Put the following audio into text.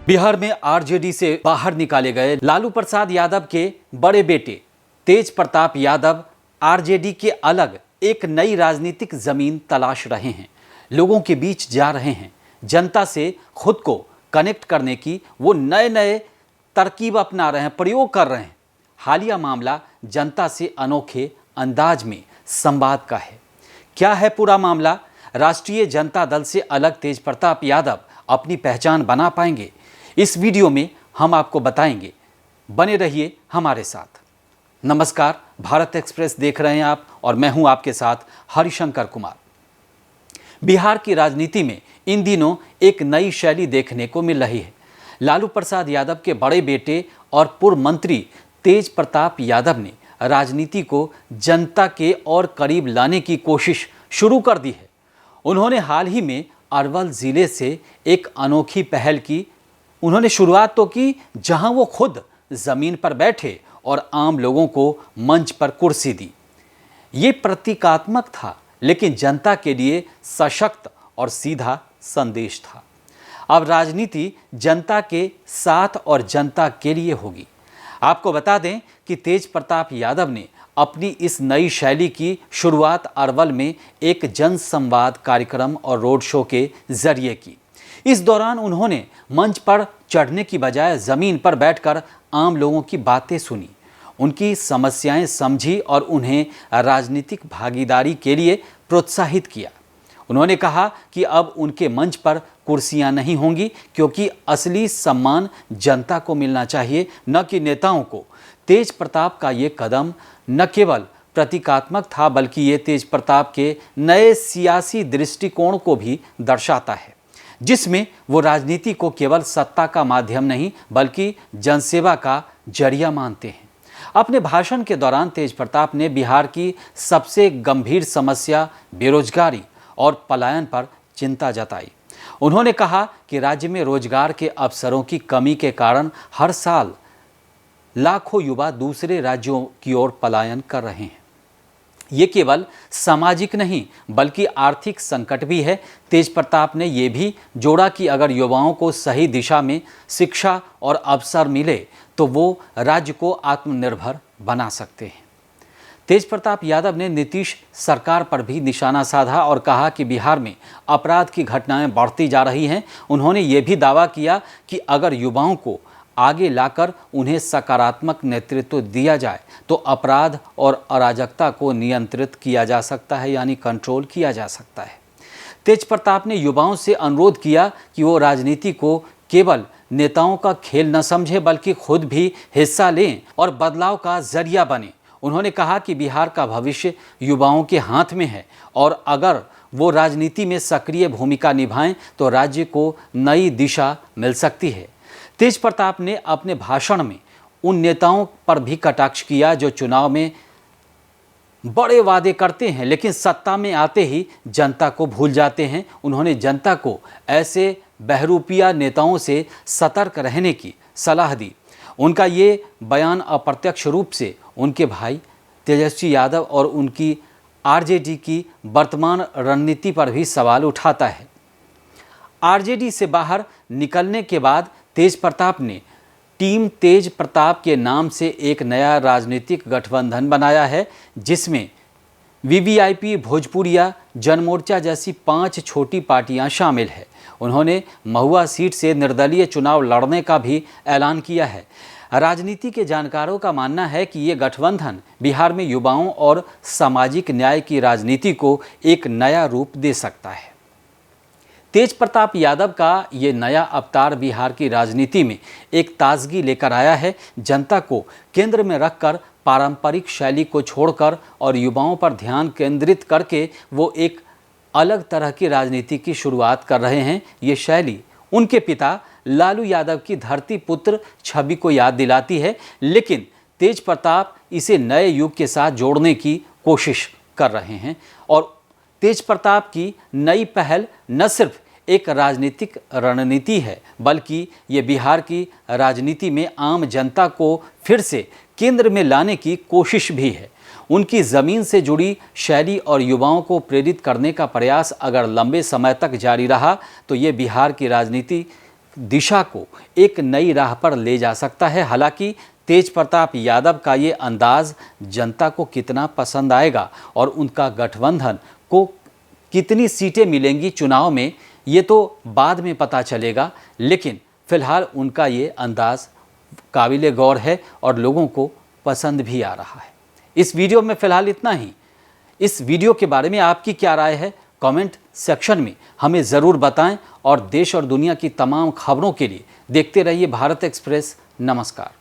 बिहार में आरजेडी से बाहर निकाले गए लालू प्रसाद यादव के बड़े बेटे तेज प्रताप यादव आरजेडी के अलग एक नई राजनीतिक जमीन तलाश रहे हैं। लोगों के बीच जा रहे हैं। जनता से खुद को कनेक्ट करने की वो नए नए तरकीब अपना रहे हैं, प्रयोग कर रहे हैं। हालिया मामला जनता से अनोखे अंदाज में संवाद का है। क्या है पूरा मामला? राष्ट्रीय जनता दल से अलग तेज प्रताप यादव अपनी पहचान बना पाएंगे? इस वीडियो में हम आपको बताएंगे। बने रहिए हमारे साथ। नमस्कार, भारत एक्सप्रेस देख रहे हैं आप और मैं हूं आपके साथ हरिशंकर कुमार। बिहार की राजनीति में इन दिनों एक नई शैली देखने को मिल रही है। लालू प्रसाद यादव के बड़े बेटे और पूर्व मंत्री तेज प्रताप यादव ने राजनीति को जनता के और करीब लाने की कोशिश शुरू कर दी है। उन्होंने हाल ही में अरवल जिले से एक अनोखी पहल की। उन्होंने शुरुआत तो की जहां वो खुद जमीन पर बैठे और आम लोगों को मंच पर कुर्सी दी। ये प्रतीकात्मक था, लेकिन जनता के लिए सशक्त और सीधा संदेश था। अब राजनीति जनता के साथ और जनता के लिए होगी। आपको बता दें कि तेज प्रताप यादव ने अपनी इस नई शैली की शुरुआत अरवल में एक जन संवाद कार्यक्रम और रोड शो के जरिए की। इस दौरान उन्होंने मंच पर चढ़ने की बजाय जमीन पर बैठकर आम लोगों की बातें सुनी, उनकी समस्याएं समझी और उन्हें राजनीतिक भागीदारी के लिए प्रोत्साहित किया। उन्होंने कहा कि अब उनके मंच पर कुर्सियां नहीं होंगी, क्योंकि असली सम्मान जनता को मिलना चाहिए, न कि नेताओं को। तेज प्रताप का ये कदम न केवल प्रतीकात्मक था, बल्कि ये तेज प्रताप के नए सियासी दृष्टिकोण को भी दर्शाता है, जिसमें वो राजनीति को केवल सत्ता का माध्यम नहीं बल्कि जनसेवा का जरिया मानते हैं। अपने भाषण के दौरान तेज प्रताप ने बिहार की सबसे गंभीर समस्या बेरोजगारी और पलायन पर चिंता जताई। उन्होंने कहा कि राज्य में रोजगार के अवसरों की कमी के कारण हर साल लाखों युवा दूसरे राज्यों की ओर पलायन कर रहे हैं। ये केवल सामाजिक नहीं बल्कि आर्थिक संकट भी है। तेज प्रताप ने यह भी जोड़ा कि अगर युवाओं को सही दिशा में शिक्षा और अवसर मिले तो वो राज्य को आत्मनिर्भर बना सकते हैं। तेज प्रताप यादव ने नीतीश सरकार पर भी निशाना साधा और कहा कि बिहार में अपराध की घटनाएं बढ़ती जा रही हैं। उन्होंने ये भी दावा किया कि अगर युवाओं को आगे लाकर उन्हें सकारात्मक नेतृत्व दिया जाए तो अपराध और अराजकता को नियंत्रित किया जा सकता है, यानी कंट्रोल किया जा सकता है। तेज प्रताप ने युवाओं से अनुरोध किया कि वो राजनीति को केवल नेताओं का खेल न समझे बल्कि खुद भी हिस्सा लें और बदलाव का जरिया बने। उन्होंने कहा कि बिहार का भविष्य युवाओं के हाथ में है और अगर वो राजनीति में सक्रिय भूमिका निभाएं तो राज्य को नई दिशा मिल सकती है। तेज प्रताप ने अपने भाषण में उन नेताओं पर भी कटाक्ष किया जो चुनाव में बड़े वादे करते हैं लेकिन सत्ता में आते ही जनता को भूल जाते हैं। उन्होंने जनता को ऐसे बहरूपिया नेताओं से सतर्क रहने की सलाह दी। उनका ये बयान अप्रत्यक्ष रूप से उनके भाई तेजस्वी यादव और उनकी आरजेडी की वर्तमान रणनीति पर भी सवाल उठाता है। आरजेडी से बाहर निकलने के बाद तेज प्रताप ने टीम तेज प्रताप के नाम से एक नया राजनीतिक गठबंधन बनाया है, जिसमें वीवीआईपी, भोजपुरिया, जनमोर्चा जैसी 5 छोटी पार्टियां शामिल है। उन्होंने महुआ सीट से निर्दलीय चुनाव लड़ने का भी ऐलान किया है। राजनीति के जानकारों का मानना है कि ये गठबंधन बिहार में युवाओं और सामाजिक न्याय की राजनीति को एक नया रूप दे सकता है। तेज प्रताप यादव का ये नया अवतार बिहार की राजनीति में एक ताजगी लेकर आया है। जनता को केंद्र में रखकर पारंपरिक शैली को छोड़कर और युवाओं पर ध्यान केंद्रित करके वो एक अलग तरह की राजनीति की शुरुआत कर रहे हैं। ये शैली उनके पिता लालू यादव की धरती पुत्र छवि को याद दिलाती है, लेकिन तेज प्रताप इसे नए युग के साथ जोड़ने की कोशिश कर रहे हैं। और तेज प्रताप की नई पहल न सिर्फ एक राजनीतिक रणनीति है बल्कि ये बिहार की राजनीति में आम जनता को फिर से केंद्र में लाने की कोशिश भी है। उनकी ज़मीन से जुड़ी शैली और युवाओं को प्रेरित करने का प्रयास अगर लंबे समय तक जारी रहा तो ये बिहार की राजनीति दिशा को एक नई राह पर ले जा सकता है। हालांकि तेज प्रताप यादव का ये अंदाज जनता को कितना पसंद आएगा और उनका गठबंधन को कितनी सीटें मिलेंगी चुनाव में, ये तो बाद में पता चलेगा। लेकिन फिलहाल उनका ये अंदाज काबिले गौर है और लोगों को पसंद भी आ रहा है। इस वीडियो में फिलहाल इतना ही। इस वीडियो के बारे में आपकी क्या राय है, कमेंट सेक्शन में हमें ज़रूर बताएं और देश और दुनिया की तमाम खबरों के लिए देखते रहिए भारत एक्सप्रेस। नमस्कार।